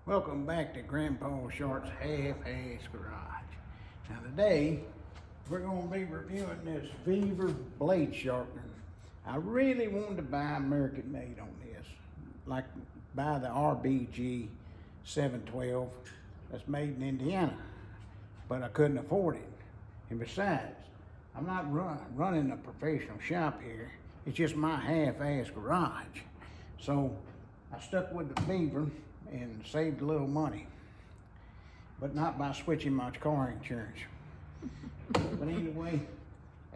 Welcome back to Grandpa Shart's Half-Ass Garage. Now today, we're going to be reviewing this VEVOR blade sharpener. I really wanted to buy American made on this, like buy the RBG 712 that's made in Indiana, but I couldn't afford it. And besides, I'm not running a professional shop here. It's just my half-ass garage. So I stuck with the VEVOR and saved a little money, but not by switching my car insurance. But anyway,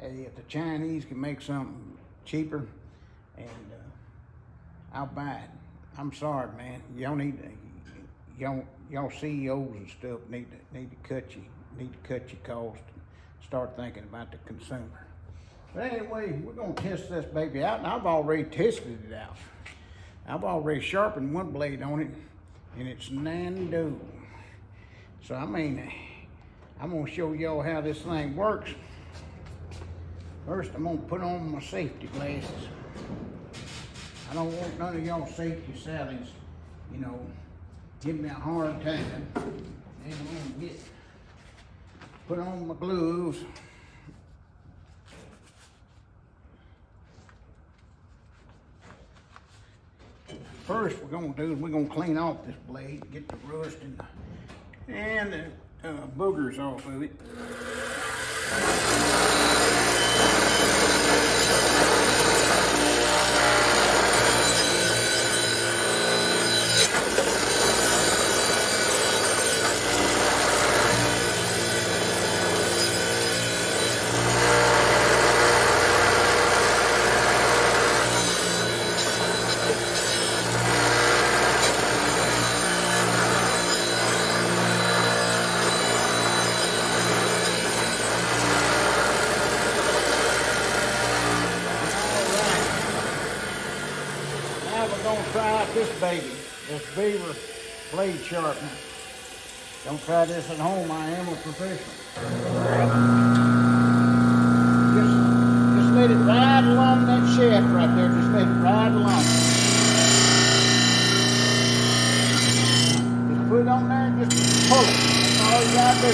if the Chinese can make something cheaper, and I'll buy it. I'm sorry, man. Y'all need to, y'all CEOs and stuff need to cut your cost and start thinking about the consumer. But anyway, we're gonna test this baby out, and I've already tested it out. I've already sharpened one blade on it, and it's Nando. So I mean, I'm gonna show y'all how this thing works. First, I'm gonna put on my safety glasses. I don't want none of y'all safety sallies, you know, give me a hard time. And I'm gonna put on my gloves. First, we're gonna do is we're gonna clean off this blade, get the rust and the boogers off of it. We're gonna try out this baby, this VEVOR blade sharpener. Don't try this at home, I am a professional. Just let it ride along that shaft right there, just let it ride along. Just put it on there and just pull it, that's all you gotta do.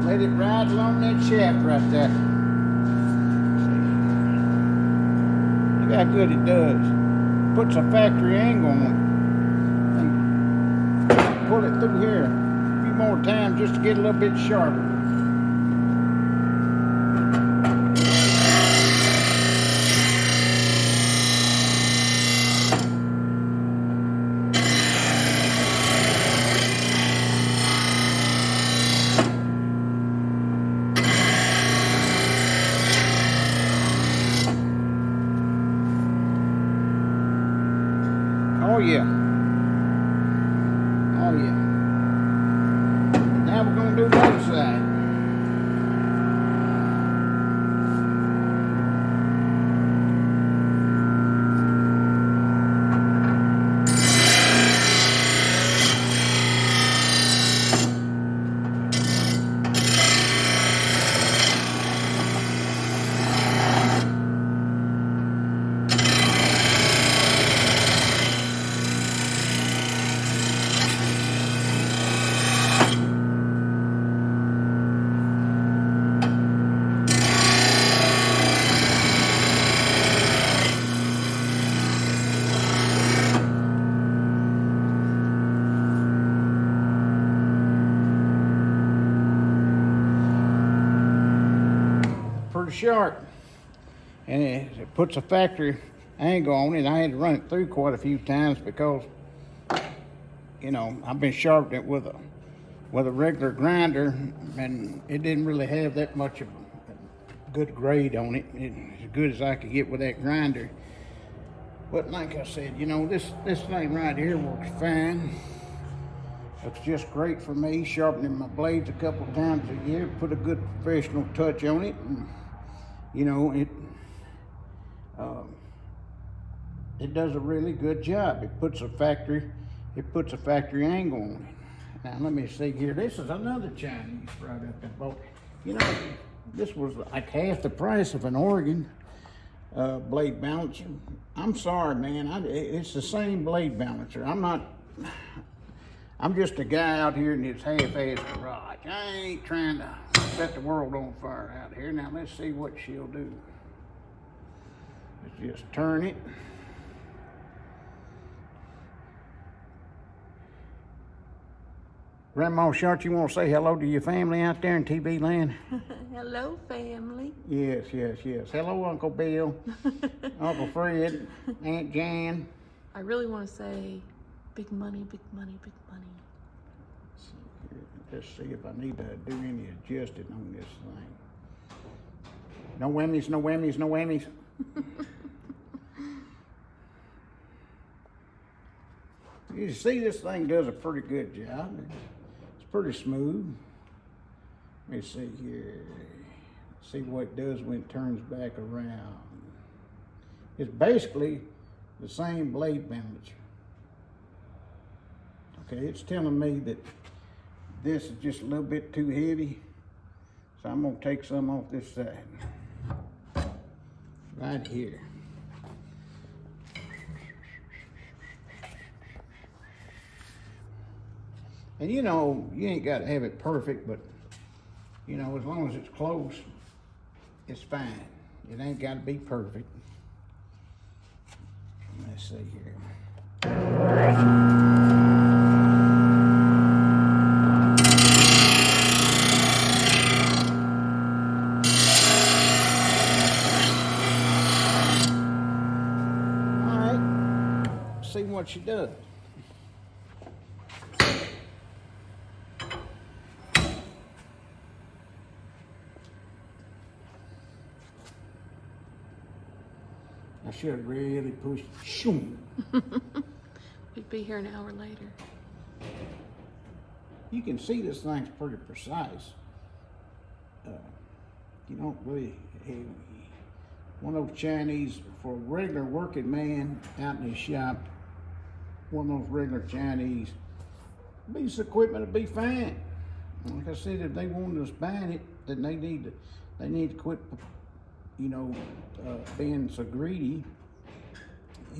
Let it ride along that shaft right there. Look how good it does. Puts a factory angle on it. And pull it through here a few more times just to get a little bit sharper. Oh yeah. Oh yeah. Now we're gonna do the other side. Pretty sharp, and it puts a factory angle on it. I had to run it through quite a few times because, you know, I've been sharpening it with a regular grinder, and it didn't really have that much of a good grade on it. It's as good as I could get with that grinder. But like I said, you know, this thing right here works fine. Looks just great for me, sharpening my blades a couple times a year, put a good professional touch on it. And, you know, it does a really good job. It puts a factory angle on it. Now let me see here. This is another Chinese product I bought. You know, this was like half the price of an Oregon blade balancer. I'm sorry, man. It's the same blade balancer. I'm just a guy out here in this half-ass garage. I ain't trying to set the world on fire out here. Now let's see what she'll do. Let's just turn it. Grandma Shart, you want to say hello to your family out there in TV land? Hello, family. Yes. Hello, Uncle Bill, Uncle Fred, Aunt Jan. I really want to say big money, big money, big money. Let's see if I need to do any adjusting on this thing. No whammies, no whammies, no whammies. You see, this thing does a pretty good job. It's pretty smooth. Let me see here. See what it does when it turns back around. It's basically the same blade balancer. Okay, it's telling me that this is just a little bit too heavy, so I'm gonna take some off this side. Right here. And you know, you ain't got to have it perfect, but you know, as long as it's close, it's fine. It ain't got to be perfect. Let's see here. All right, see what she does. I should have really pushed. Shoom. We'd be here an hour later. You can see this thing's pretty precise. You don't really have one of those Chinese, for a regular working man out in his shop, one of those regular Chinese, piece of equipment would be fine. Like I said, if they wanted us buying it, then they need to quit, you know, being so greedy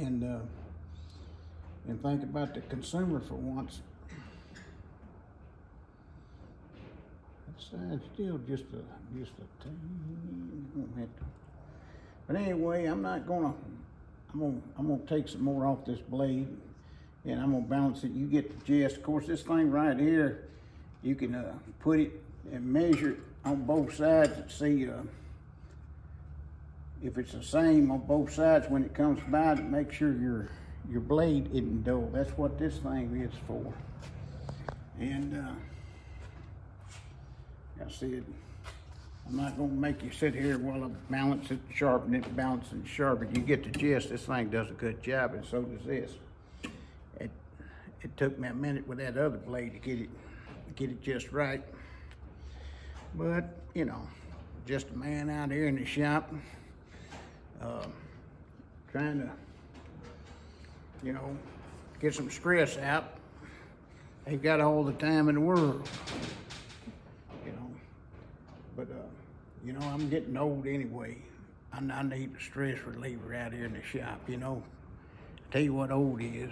and think about the consumer for once. It's still just a but anyway, I'm gonna take some more off this blade and I'm gonna balance it. You get the gist. Of course, this thing right here, you can put it and measure it on both sides and see if it's the same on both sides when it comes by, to make sure your blade isn't dull. That's what this thing is for. And I said, I'm not gonna make you sit here while I balance it, sharpen it, balance and sharpen it. You get the gist. This thing does a good job, and so does this. It took me a minute with that other blade to get it just right. But you know, just a man out here in the shop, trying to, you know, get some stress out. Ain't got all the time in the world, you know. But you know, I'm getting old anyway. I need a stress reliever out here in the shop, you know. Tell you what old is.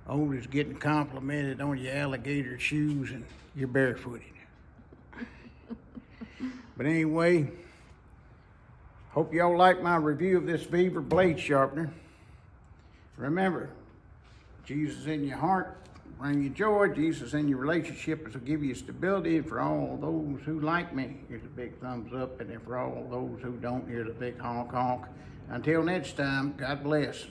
Old is getting complimented on your alligator shoes and you're barefooted. But anyway, hope y'all like my review of this VEVOR blade sharpener. Remember, Jesus in your heart bring you joy. Jesus in your relationships will give you stability. And for all those who like me, here's a big thumbs up. And then for all those who don't, here's a big honk honk. Until next time, God bless.